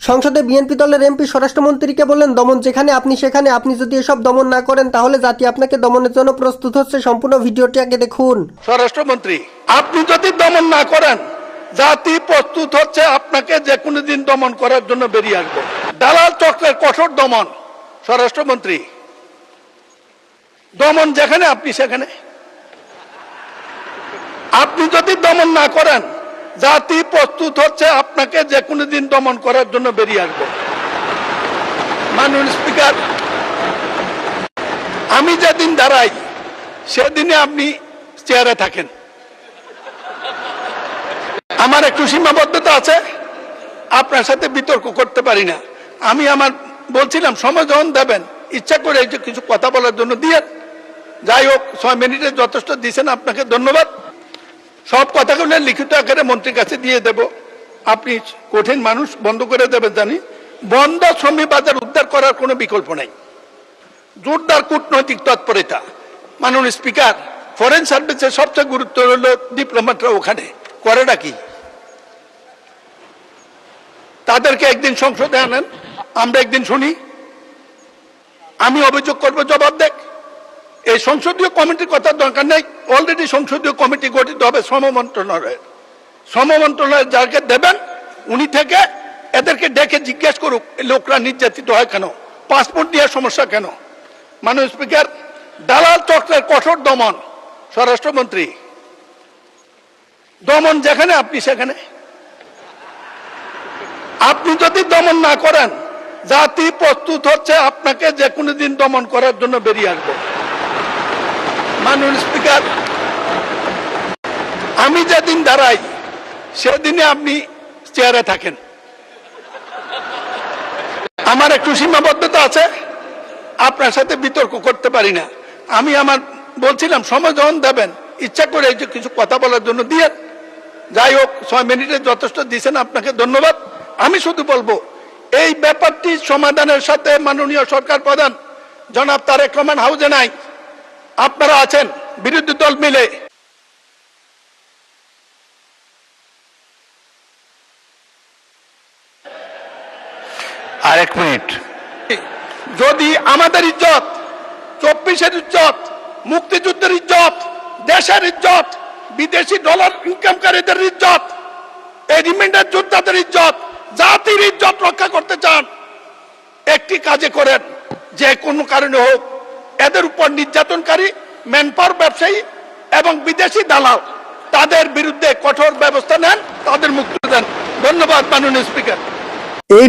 সংসদে বিএনপি দলের এমপি স্বরাষ্ট্রমন্ত্রীকে বললেন, দমন যেখানে আপনি সেখানে, আপনি যদি এসব দমন না করেন তাহলে জাতি আপনাকে দমনের জন্য প্রস্তুত হচ্ছে। সম্পূর্ণ ভিডিওটি আগে দেখুন। স্বরাষ্ট্রমন্ত্রী, আপনি যদি দমন না করেন জাতি প্রস্তুত হচ্ছে আপনাকে যে কোনো দিন দমন করার জন্য বেরিয়ে আসবে। দালাল চক্রের কঠোর দমন। স্বরাষ্ট্রমন্ত্রী, দমন যেখানে আপনি সেখানে, আপনি যদি দমন না করেন জাতি প্রস্তুত হচ্ছে আপনাকে যে কোনো দিন দমন করার জন্য বেরিয়ে আসবে। মাননীয় স্পিকার, আমি যেদিন দাঁড়াই সেদিনে আপনি চেয়ারে থাকেন। আমার একটু সীমাবদ্ধতা আছে, আপনার সাথে বিতর্ক করতে পারি না। আমি বলছিলাম সময় যখন দেবেন ইচ্ছা করে কিছু কথা বলার জন্য দিয়ে, যাই হোক 6 মিনিটে যথেষ্ট দিয়েছেন, আপনাকে ধন্যবাদ। সব কথাগুলো লিখিত আকারে মন্ত্রীর কাছে দিয়ে দেব। আপনি কঠিন মানুষ, বন্ধ করে দেবেন জানি। বন্ধ শ্রমিক বাজার উদ্ধার করার কোনো বিকল্প নাই। জোরদার কূটনৈতিক তৎপরতা। মাননীয় স্পিকার, ফরেন সার্ভিসের সবচেয়ে গুরুত্ব হলো ডিপ্লোম্যাটরা ওখানে করেটা কি, তাদেরকে একদিন সংসদে আনেন, আমরা একদিন শুনি, আমি অভিযোগ করবো, জবাব দেখ। এই সংসদীয় কমিটির কথা দরকার নেই, অলরেডি সংসদীয় কমিটি গঠিত হবে শ্রম মন্ত্রণালয়ের। শ্রম মন্ত্রণালয়ের যাকে দেবেন উনি থেকে এদেরকে ডেকে জিজ্ঞেস করুক লোকরা নির্যাতিত হয় কেন, পাসপোর্ট দেওয়ার সমস্যা কেন। মাননীয় স্পিকার, দালাল চক্রের কঠোর দমন। স্বরাষ্ট্রমন্ত্রী, দমন যেখানে আপনি সেখানে, আপনি যদি দমন না করেন জাতি প্রস্তুত হচ্ছে আপনাকে যে কোনো দিন দমন করার জন্য বেরিয়ে আসবে। মাননীয় স্পিকার, আমি যেদিন দাঁড়াই সেদিনে আপনি চেয়ারে থাকেন। আমার একটু সীমাবদ্ধতা আছে, আপনার সাথে বিতর্ক করতে পারি না। আমি বলছিলাম সময় যখন দেবেন ইচ্ছা করে কিছু কথা বলার জন্য দিয়ে, যাই হোক 6 মিনিটে যথেষ্ট দিয়েছেন, আপনাকে ধন্যবাদ। আমি শুধু বলবো এই ব্যাপারটি সমাধানের সাথে মাননীয় সরকার প্রধান জনাব তারেক রহমান হাউজে নাই, আপনারা আছেন বিরোধী দল মিলে। আরেক মিনিট। যদি আমাদের ইজ্জত, 24-এর ইজ্জত, মুক্তিযুদ্ধের ইজ্জত, দেশের ইজ্জত, বিদেশি ডলার ইনকামকারীদের ইজ্জত, এই রিমান্ডার যোদ্ধাদের ইজ্জত, জাতির ইজ্জত রক্ষা করতে চান, একটি কাজে করেন, যে কোনো কারণে হোক এদের উপর নির্যাতনকারী ম্যানপাওয়ার ব্যবসায়ী এবং বিদেশি দালাল তাদের বিরুদ্ধে কঠোর ব্যবস্থা নেন, তাদের মুক্তি দেন। ধন্যবাদ মাননীয় স্পিকার। এই